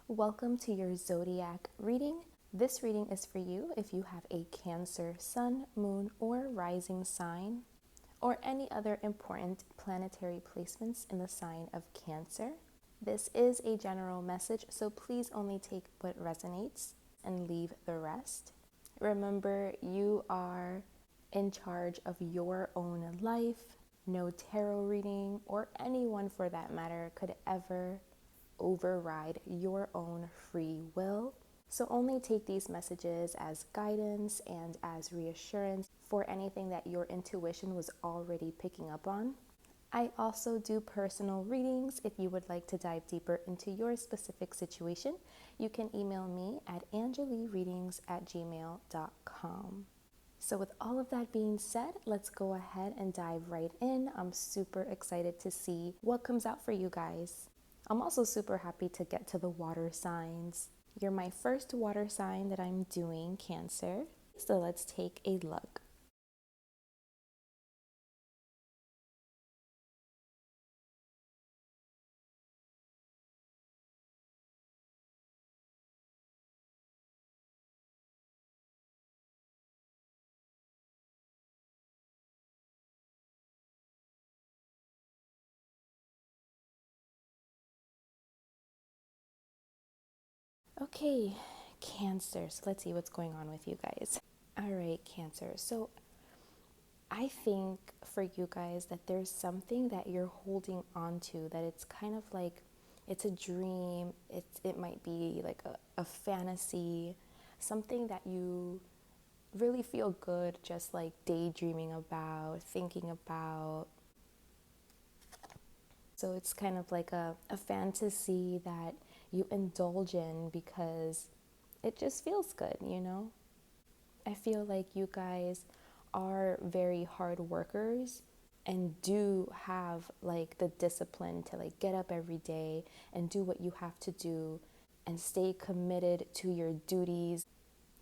Welcome to your zodiac reading. This reading is for you if you have a Cancer sun, moon, or rising sign, or any other important planetary placements in the sign of Cancer. This is a general message, so please only take what resonates and leave the rest. Remember, you are in charge of your own life. No tarot reading, or anyone for that matter, could ever override your own free will. So only take these messages as guidance and as reassurance for anything that your intuition was already picking up on. I also do personal readings. If you would like to dive deeper into your specific situation, you can email me at angelireadings@gmail.com. So with all of that being said, let's go ahead and dive right in. I'm super excited to see what comes out for you guys. I'm also super happy to get to the water signs. You're my first water sign that I'm doing, Cancer. So let's take a look. Okay, Cancer. So let's see what's going on with you guys. All right, Cancer. So I think for you guys that there's something that you're holding on to, that it's kind of like it's a dream. It might be like a fantasy, something that you really feel good just like daydreaming about, thinking about. So it's kind of like a fantasy that you indulge in because it just feels good, you know? I feel like you guys are very hard workers and do have like the discipline to like get up every day and do what you have to do and stay committed to your duties,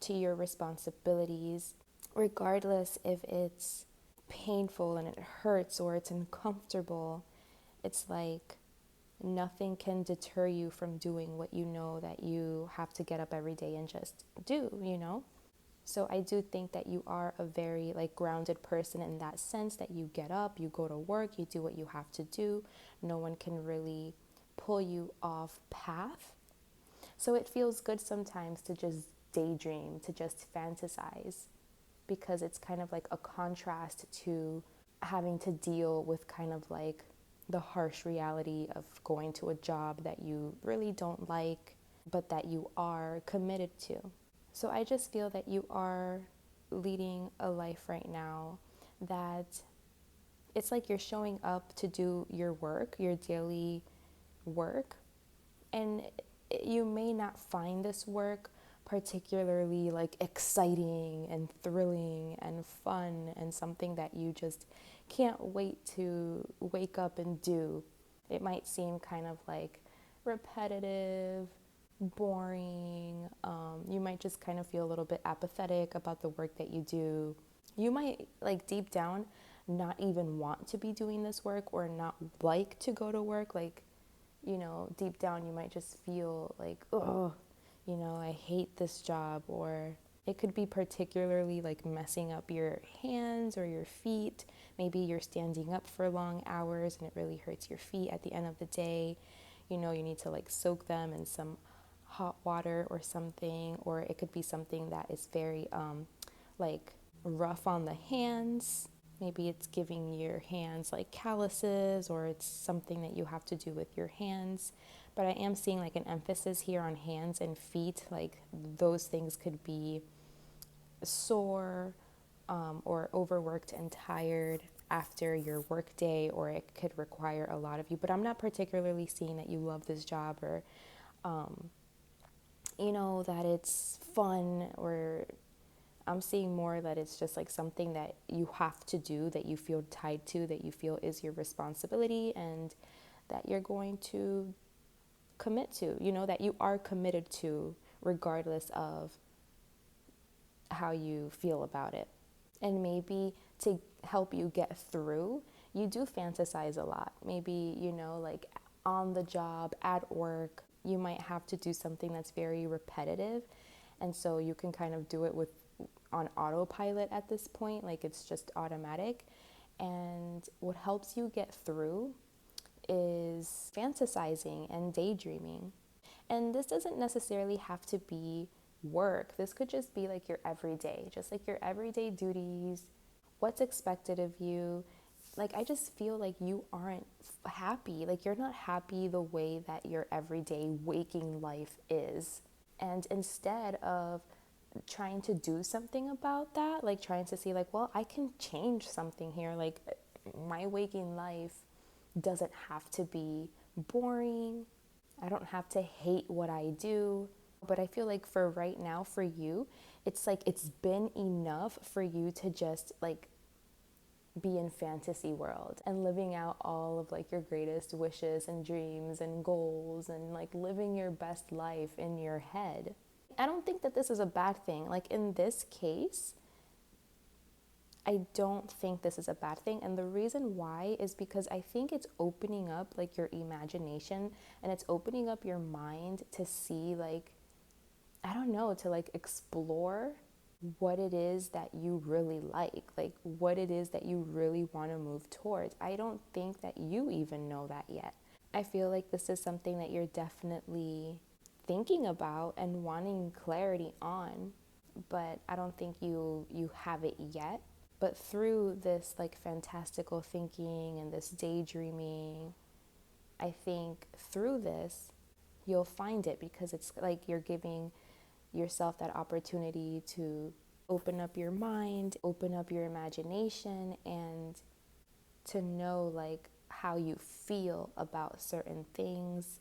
to your responsibilities, regardless if it's painful and it hurts or it's uncomfortable. It's like nothing can deter you from doing what you know that you have to get up every day and just do, you know? So I do think that you are a very like grounded person in that sense, that you get up, you go to work, you do what you have to do. No one can really pull you off path. So it feels good sometimes to just daydream, to just fantasize, because it's kind of like a contrast to having to deal with kind of like the harsh reality of going to a job that you really don't like, but that you are committed to. So I just feel that you are leading a life right now that it's like you're showing up to do your work, your daily work, and you may not find this work particularly like exciting and thrilling and fun and something that you just can't wait to wake up and do. It might seem kind of like repetitive, boring. You might just kind of feel a little bit apathetic about the work that you do. You might, like, deep down, not even want to be doing this work or not like to go to work. Like, you know, deep down, you might just feel like, oh, you know, I hate this job. Or it could be particularly like messing up your hands or your feet. Maybe you're standing up for long hours and it really hurts your feet at the end of the day. You know, you need to like soak them in some hot water or something. Or it could be something that is very like rough on the hands. Maybe it's giving your hands like calluses, or it's something that you have to do with your hands. But I am seeing like an emphasis here on hands and feet. Like those things could be sore or overworked and tired after your work day, or it could require a lot of you. But I'm not particularly seeing that you love this job, or you know, that it's fun, or I'm seeing more that it's just like something that you have to do, that you feel tied to, that you feel is your responsibility, and that you're going to commit to, you know, that you are committed to regardless of how you feel about it. And maybe to help you get through, you do fantasize a lot. Maybe, you know, like on the job, at work, you might have to do something that's very repetitive, and so you can kind of do it with on autopilot at this point, like it's just automatic. And what helps you get through is fantasizing and daydreaming. And this doesn't necessarily have to be work. This could just be like your everyday, just like your everyday duties, what's expected of you. Like, I just feel like you aren't happy. Like, you're not happy the way that your everyday waking life is. And instead of trying to do something about that, like trying to see, like, well, I can change something here. Like, my waking life doesn't have to be boring. I don't have to hate what I do. But I feel like for right now, for you, it's like it's been enough for you to just like be in fantasy world and living out all of like your greatest wishes and dreams and goals and like living your best life in your head. I don't think that this is a bad thing. Like in this case, I don't think this is a bad thing. And the reason why is because I think it's opening up like your imagination, and it's opening up your mind to see like, I don't know, to like explore what it is that you really like what it is that you really want to move towards. I don't think that you even know that yet. I feel like this is something that you're definitely thinking about and wanting clarity on, but I don't think you have it yet. But through this like fantastical thinking and this daydreaming, I think through this you'll find it, because it's like you're giving yourself that opportunity to open up your mind, open up your imagination, and to know like how you feel about certain things,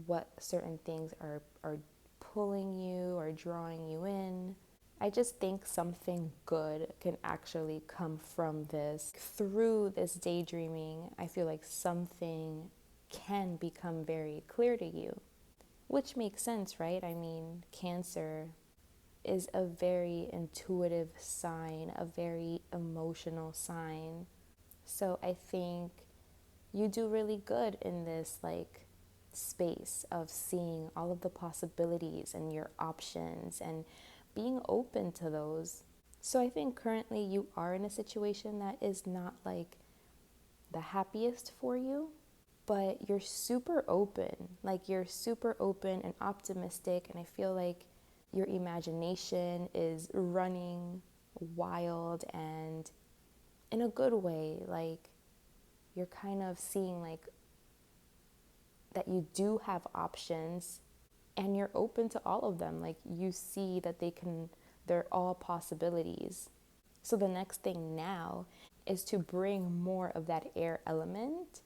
what certain things are pulling you or drawing you in. I just think something good can actually come from this. Through this daydreaming, I feel like something can become very clear to you, which makes sense, right? I mean, Cancer is a very intuitive sign, a very emotional sign. So I think you do really good in this like space of seeing all of the possibilities and your options and being open to those. So I think currently you are in a situation that is not like the happiest for you, but you're super open. Like you're super open and optimistic, and I feel like your imagination is running wild and in a good way. Like you're kind of seeing like that you do have options and you're open to all of them. Like you see that they're all possibilities. So the next thing now is to bring more of that air element,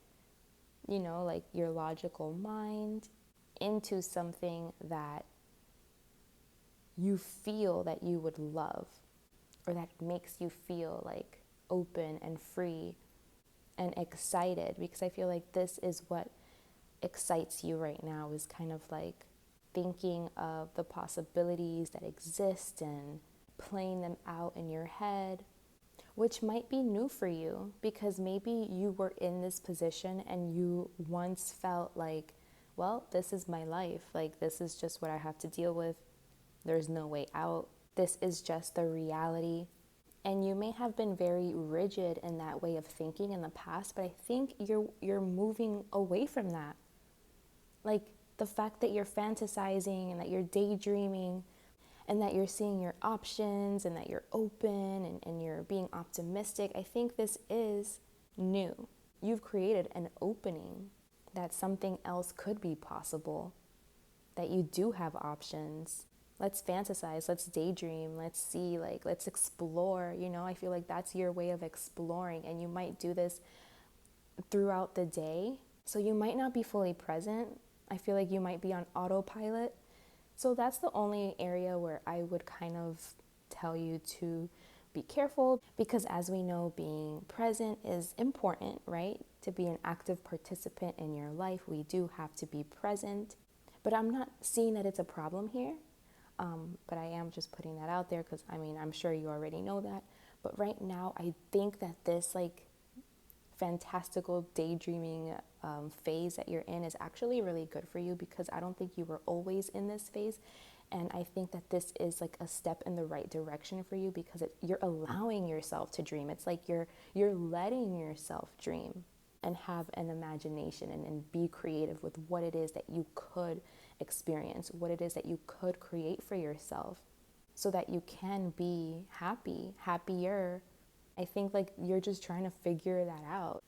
like your logical mind, into something that you feel that you would love, or that makes you feel like open and free and excited. Because I feel like this is what excites you right now, is kind of like thinking of the possibilities that exist and playing them out in your head, which might be new for you, because maybe you were in this position and you once felt like, well, this is my life. Like, this is just what I have to deal with. There's no way out. This is just the reality. And you may have been very rigid in that way of thinking in the past, but I think you're moving away from that. Like the fact that you're fantasizing and that you're daydreaming and that you're seeing your options and that you're open and you're being optimistic, I think this is new. You've created an opening that something else could be possible, that you do have options. Let's fantasize, let's daydream, let's see, like, let's explore, I feel like that's your way of exploring, and you might do this throughout the day. So you might not be fully present. I feel like you might be on autopilot. So that's the only area where I would kind of tell you to be careful, because as we know, being present is important, right? To be an active participant in your life, we do have to be present. But I'm not seeing that it's a problem here. But I am just putting that out there because, I'm sure you already know that. But right now, I think that this, like, fantastical daydreaming phase that you're in is actually really good for you, because I don't think you were always in this phase. And I think that this is like a step in the right direction for you, because you're allowing yourself to dream. It's like you're letting yourself dream and have an imagination, and be creative with what it is that you could experience, what it is that you could create for yourself, so that you can be happier. I think like you're just trying to figure that out.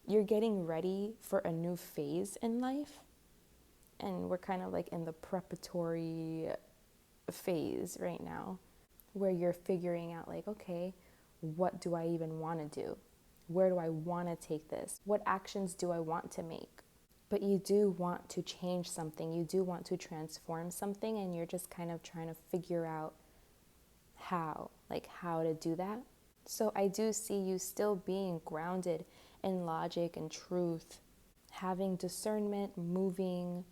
You're getting ready for a new phase in life, and we're kind of like in the preparatory phase right now, where you're figuring out like, okay, what do I even want to do? Where do I want to take this? What actions do I want to make? But you do want to change something. You do want to transform something, and you're just kind of trying to figure out how to do that. So I do see you still being grounded in logic and truth, having discernment, moving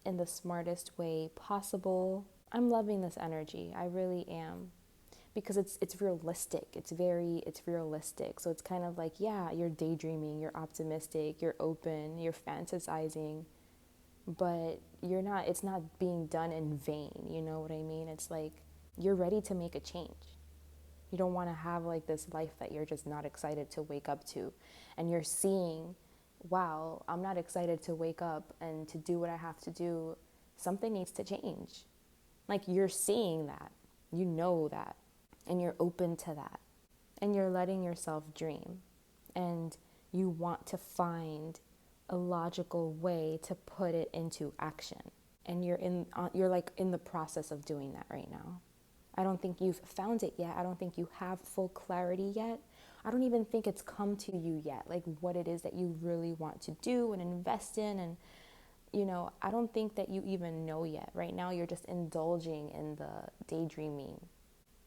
in the smartest way possible. I'm loving this energy. I really am. Because it's realistic. It's realistic. So it's kind of like, yeah, you're daydreaming, you're optimistic, you're open, you're fantasizing, but it's not being done in vain. You know what I mean? It's like you're ready to make a change. You don't want to have like this life that you're just not excited to wake up to. And you're seeing, wow, I'm not excited to wake up and to do what I have to do. Something needs to change. Like you're seeing that. You know that. And you're open to that. And you're letting yourself dream. And you want to find a logical way to put it into action. And you're like in the process of doing that right now. I don't think you've found it yet. I don't think you have full clarity yet. I don't even think it's come to you yet, like what it is that you really want to do and invest in. And, I don't think that you even know yet. Right now, you're just indulging in the daydreaming,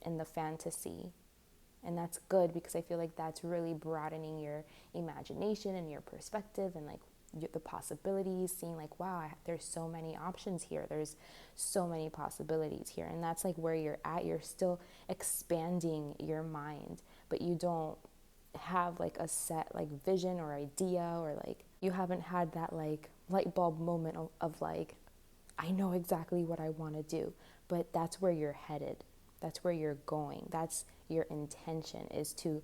in the fantasy. And that's good, because I feel like that's really broadening your imagination and your perspective, and like the possibilities, seeing like, wow, there's so many options here. There's so many possibilities here. And that's like where you're at. You're still expanding your mind, but you don't have like a set like vision or idea, or like you haven't had that like light bulb moment of like, I know exactly what I want to do. But that's where you're headed. That's where you're going. That's your intention, is to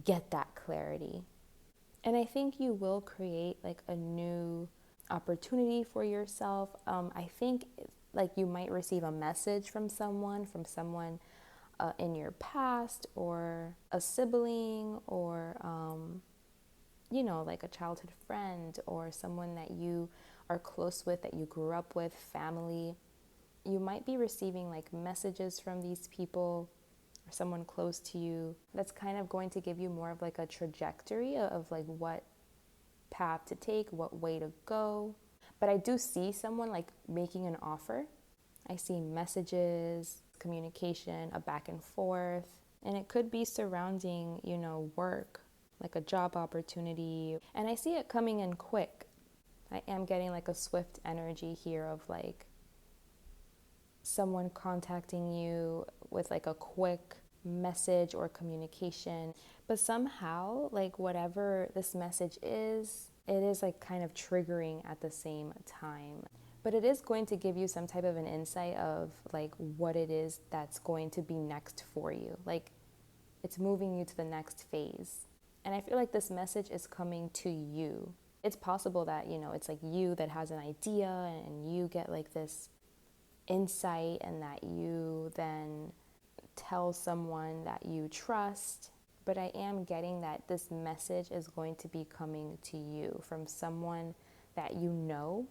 get that clarity. And I think you will create like a new opportunity for yourself. I think like you might receive a message from someone in your past, or a sibling, or, like a childhood friend, or someone that you are close with, that you grew up with, family. You might be receiving like messages from these people, or someone close to you, that's kind of going to give you more of like a trajectory of like what path to take, what way to go. But I do see someone like making an offer. I see messages, communication, a back and forth, and it could be surrounding, work, like a job opportunity. And I see it coming in quick. I am getting like a swift energy here of like someone contacting you with like a quick message or communication. But somehow, like whatever this message is, it is like kind of triggering at the same time. But it is going to give you some type of an insight of like what it is that's going to be next for you. Like it's moving you to the next phase. And I feel like this message is coming to you. It's possible that, it's like you that has an idea, and you get like this insight, and that you then tell someone that you trust. But I am getting that this message is going to be coming to you from someone that you know,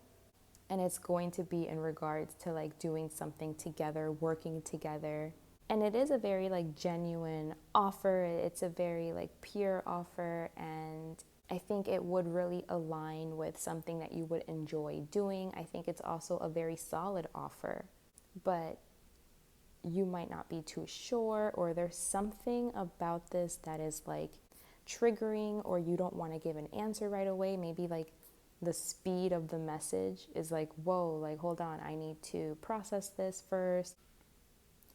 and it's going to be in regards to like doing something together, working together. And it is a very like genuine offer. It's a very like pure offer, and I think it would really align with something that you would enjoy doing. I think it's also a very solid offer, but you might not be too sure, or there's something about this that is like triggering, or you don't want to give an answer right away. Maybe like the speed of the message is like, whoa, like hold on, I need to process this first.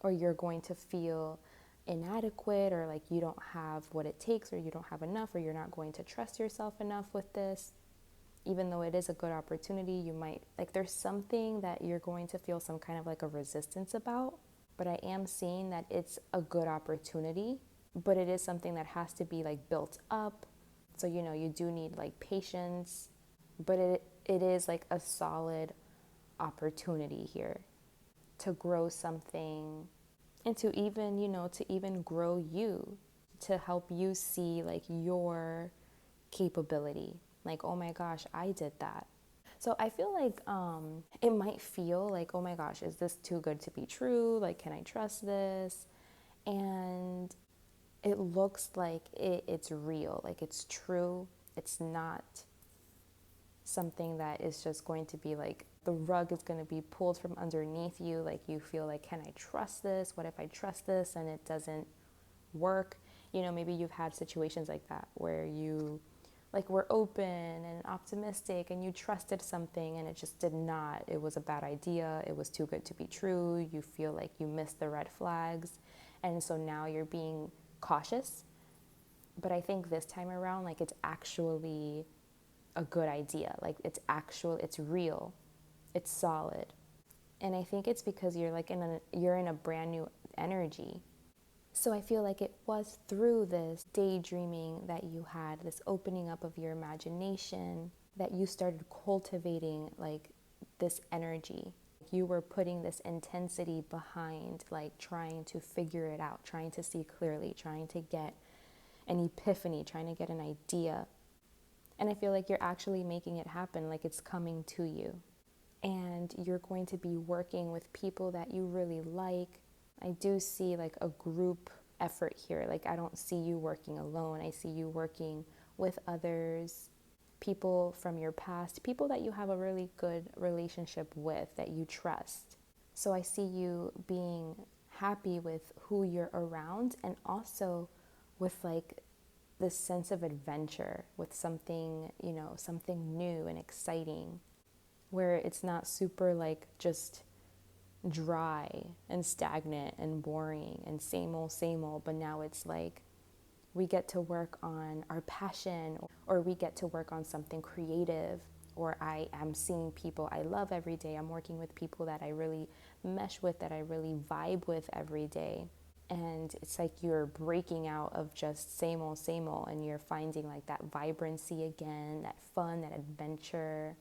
Or you're going to feel inadequate, or like you don't have what it takes, or you don't have enough, or you're not going to trust yourself enough with this. Even though it is a good opportunity, you might, like, there's something that you're going to feel some kind of like a resistance about. But I am seeing that it's a good opportunity, but it is something that has to be like built up. So, you know, you do need like patience, but it is like a solid opportunity here to grow something, and to even, you know, to even grow you, to help you see like your capability. Like, oh my gosh, I did that. So I feel like it might feel like, oh my gosh, is this too good to be true? Like, can I trust this? And it looks like it's real, like it's true. It's not something that is just going to be like the rug is going to be pulled from underneath you. Like, you feel like, can I trust this? What if I trust this and it doesn't work? You know, maybe you've had situations like that where you like were open and optimistic and you trusted something and it just did not. It was a bad idea. It was too good to be true. You feel like you missed the red flags. And so now you're being cautious. But I think this time around, like, it's actually a good idea. Like, it's real, it's solid. And I think it's because you're like you're in a brand new energy. So I feel like it was through this daydreaming that you had, this opening up of your imagination, that you started cultivating like this energy. You were putting this intensity behind like trying to figure it out, trying to see clearly, trying to get an epiphany, trying to get an idea. And I feel like you're actually making it happen, like it's coming to you. And you're going to be working with people that you really like. I do see like a group effort here. Like, I don't see you working alone. I see you working with others, people from your past, people that you have a really good relationship with, that you trust. So I see you being happy with who you're around, and also with like this sense of adventure, with something, you know, something new and exciting, where it's not super like just dry and stagnant and boring and same old, but now it's like we get to work on our passion, or we get to work on something creative, or I am seeing people I love every day. I'm working with people that I really mesh with, that I really vibe with every day. And it's like you're breaking out of just same old, and you're finding like that vibrancy again, that fun, that adventure.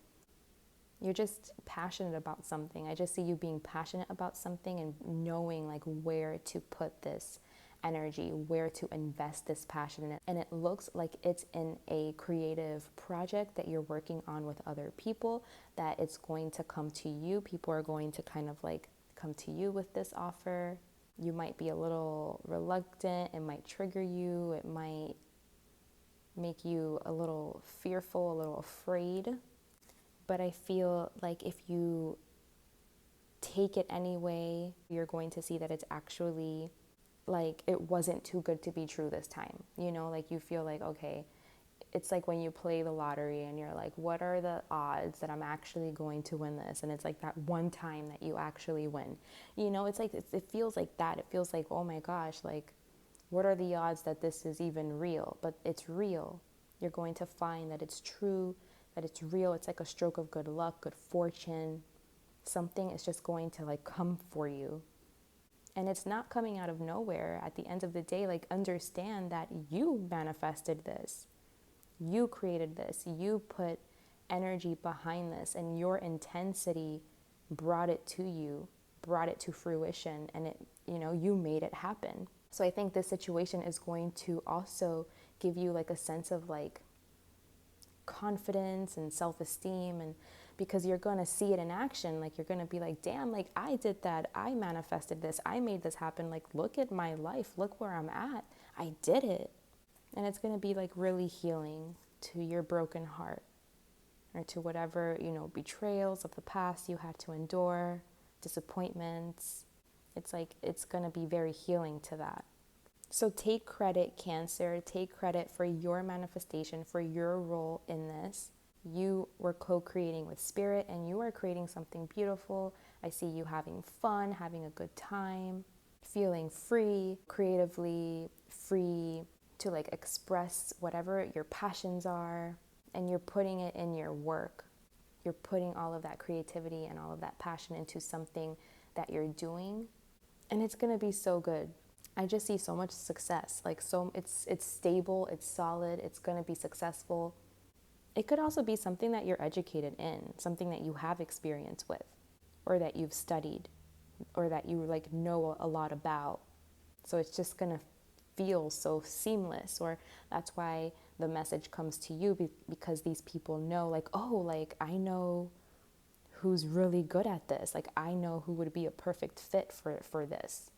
You're just passionate about something. I just see you being passionate about something and knowing like where to put this energy, where to invest this passion in it. And it looks like it's in a creative project that you're working on with other people, that it's going to come to you. People are going to kind of like come to you with this offer. You might be a little reluctant. It might trigger you. It might make you a little fearful, a little afraid. But I feel like if you take it anyway, you're going to see that it's actually like it wasn't too good to be true this time. You know, like you feel like, okay, it's like when you play the lottery and you're like, what are the odds that I'm actually going to win this? And it's like that one time that you actually win. You know, it's like it feels like that. It feels like, oh my gosh, like what are the odds that this is even real? But it's real. You're going to find that it's true, that it's real. It's like a stroke of good luck, good fortune. Something is just going to like come for you. And it's not coming out of nowhere. At the end of the day, like, understand that you manifested this. You created this. You put energy behind this, and your intensity brought it to you, brought it to fruition, and it, you know, you made it happen. So I think this situation is going to also give you like a sense of like confidence and self-esteem, and because you're going to see it in action. Like, you're going to be like, damn, like I did that. I manifested this. I made this happen. Like, look at my life. Look where I'm at. I did it. And it's going to be like really healing to your broken heart, or to whatever, you know, betrayals of the past you had to endure, disappointments. It's like, it's going to be very healing to that. So take credit, Cancer. Take credit for your manifestation, for your role in this. You were co-creating with Spirit, and you are creating something beautiful. I see you having fun, having a good time, feeling free, creatively free to like express whatever your passions are, and you're putting it in your work. You're putting all of that creativity and all of that passion into something that you're doing, and it's going to be so good. I just see so much success. Like, so it's stable, it's solid, it's going to be successful. It could also be something that you're educated in, something that you have experience with, or that you've studied, or that you like know a lot about. So it's just going to feel so seamless. Or that's why the message comes to you, because these people know, like, oh, like, I know who's really good at this. Like, I know who would be a perfect fit for this.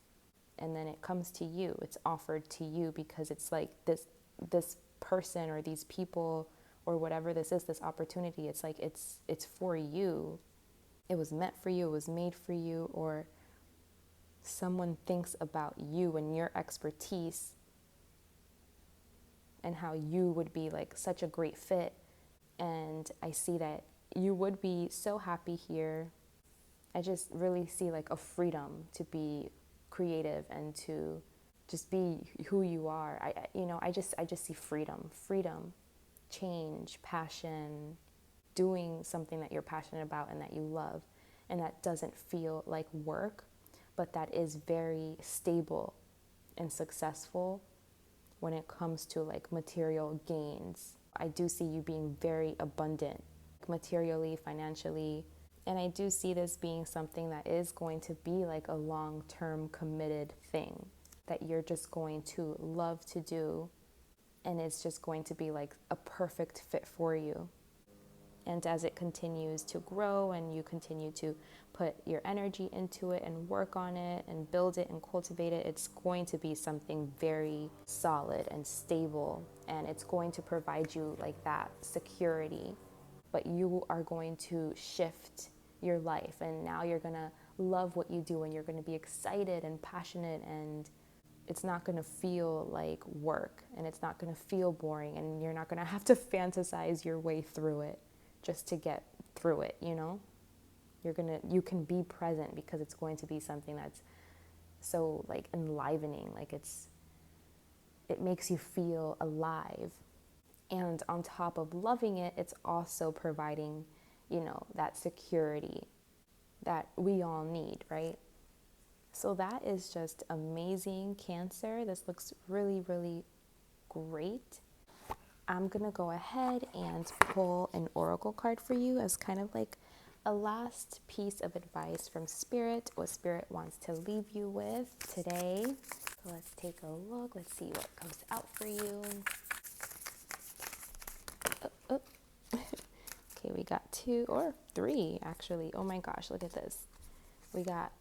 And then it comes to you. It's offered to you because it's like this person or these people or whatever this is, this opportunity. It's like it's for you. It was meant for you. It was made for you. Or someone thinks about you and your expertise and how you would be like such a great fit. And I see that you would be so happy here. I just really see like a freedom to be creative and to just be who you are. I just see freedom, change, passion, doing something that you're passionate about and that you love, and that doesn't feel like work, but that is very stable and successful when it comes to like material gains. I do see you being very abundant materially, financially, and I do see this being something that is going to be like a long-term committed thing that you're just going to love to do, and it's just going to be like a perfect fit for you. And as it continues to grow and you continue to put your energy into it and work on it and build it and cultivate it, it's going to be something very solid and stable, and it's going to provide you like that security. But you are going to shift your life, and now you're going to love what you do, and you're going to be excited and passionate, and it's not going to feel like work, and it's not going to feel boring, and you're not going to have to fantasize your way through it just to get through it, you know? You can be present because it's going to be something that's so like enlivening, like it makes you feel alive. And on top of loving it, it's also providing, that security that we all need, right? So that is just amazing, Cancer. This looks really, really great. I'm going to go ahead and pull an oracle card for you as kind of like a last piece of advice from Spirit, what Spirit wants to leave you with today. So let's take a look. Let's see what comes out for you. Okay, we got 2 or 3 actually. Oh my gosh, look at this. We got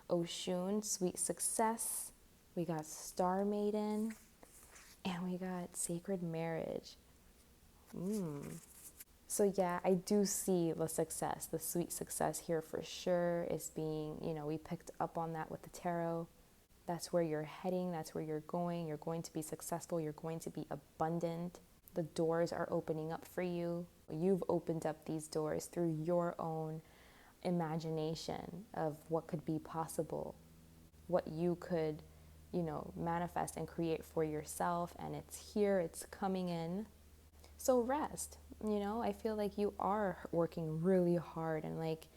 Oshun, Sweet Success. We got Star Maiden. And we got Sacred Marriage. So yeah, I do see the success, the sweet success here for sure is being, we picked up on that with the tarot. That's where you're heading. That's where you're going. You're going to be successful. You're going to be abundant. The doors are opening up for you. You've opened up these doors through your own imagination of what could be possible, what you could, manifest and create for yourself. And it's here, it's coming in. So rest, I feel like you are working really hard, and like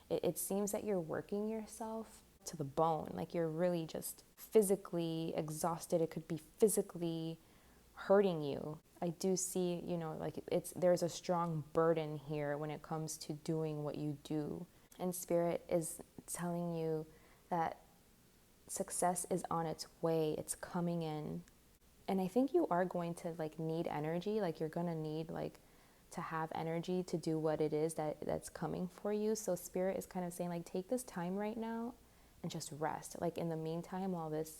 it seems that you're working yourself to the bone. Like you're really just physically exhausted. It could be physically hurting you. I do see, like there's a strong burden here when it comes to doing what you do. And Spirit is telling you that success is on its way. It's coming in. And I think you are going to like need energy. Like you're going to need like to have energy to do what it is that's coming for you. So Spirit is kind of saying like, take this time right now and just rest. Like in the meantime, while this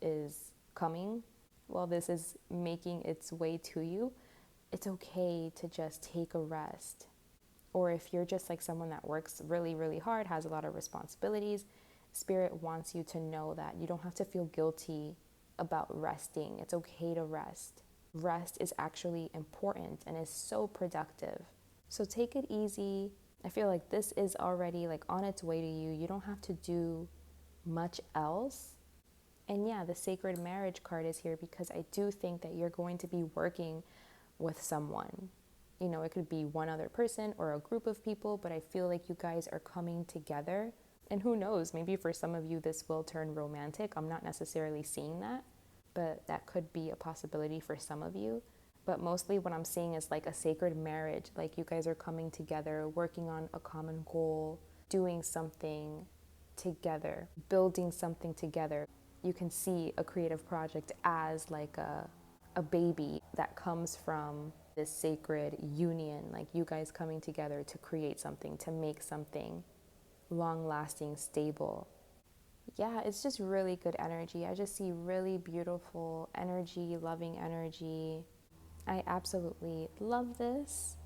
is coming, while this is making its way to you, it's okay to just take a rest. Or if you're just like someone that works really, really hard, has a lot of responsibilities, Spirit wants you to know that you don't have to feel guilty about resting. It's okay to rest. Rest is actually important and is so productive. So take it easy. I feel like this is already like on its way to you. You don't have to do much else. And yeah, the sacred marriage card is here because I do think that you're going to be working with someone. You know, it could be one other person or a group of people, but I feel like you guys are coming together. And who knows, maybe for some of you this will turn romantic. I'm not necessarily seeing that, but that could be a possibility for some of you. But mostly what I'm seeing is like a sacred marriage, like you guys are coming together, working on a common goal, doing something together, building something together. You can see a creative project as like a baby that comes from this sacred union, like you guys coming together to create something, to make something long lasting, stable. Yeah, it's just really good energy. I just see really beautiful energy, loving energy. I absolutely love this.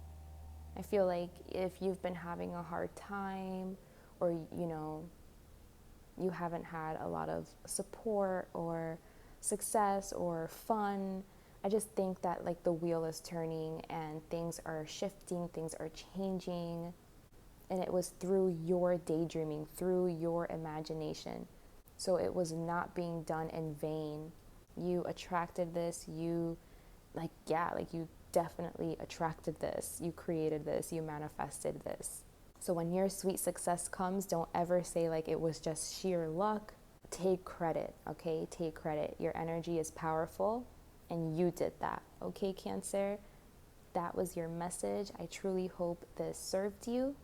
I feel like if you've been having a hard time or, you know, you haven't had a lot of support or success or fun, I just think that like the wheel is turning and things are shifting, things are changing. And it was through your daydreaming, through your imagination. So it was not being done in vain. You attracted this, you definitely attracted this. You created this, you manifested this. So when your sweet success comes, don't ever say like it was just sheer luck. Take credit, okay? Take credit. Your energy is powerful and you did that, okay, Cancer? That was your message. I truly hope this served you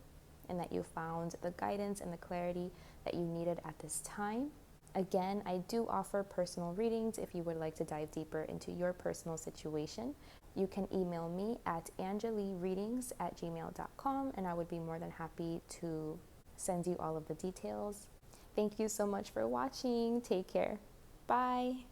and that you found the guidance and the clarity that you needed at this time. Again, I do offer personal readings if you would like to dive deeper into your personal situation. You can email me at angelireadings@gmail.com and I would be more than happy to send you all of the details. Thank you so much for watching. Take care. Bye.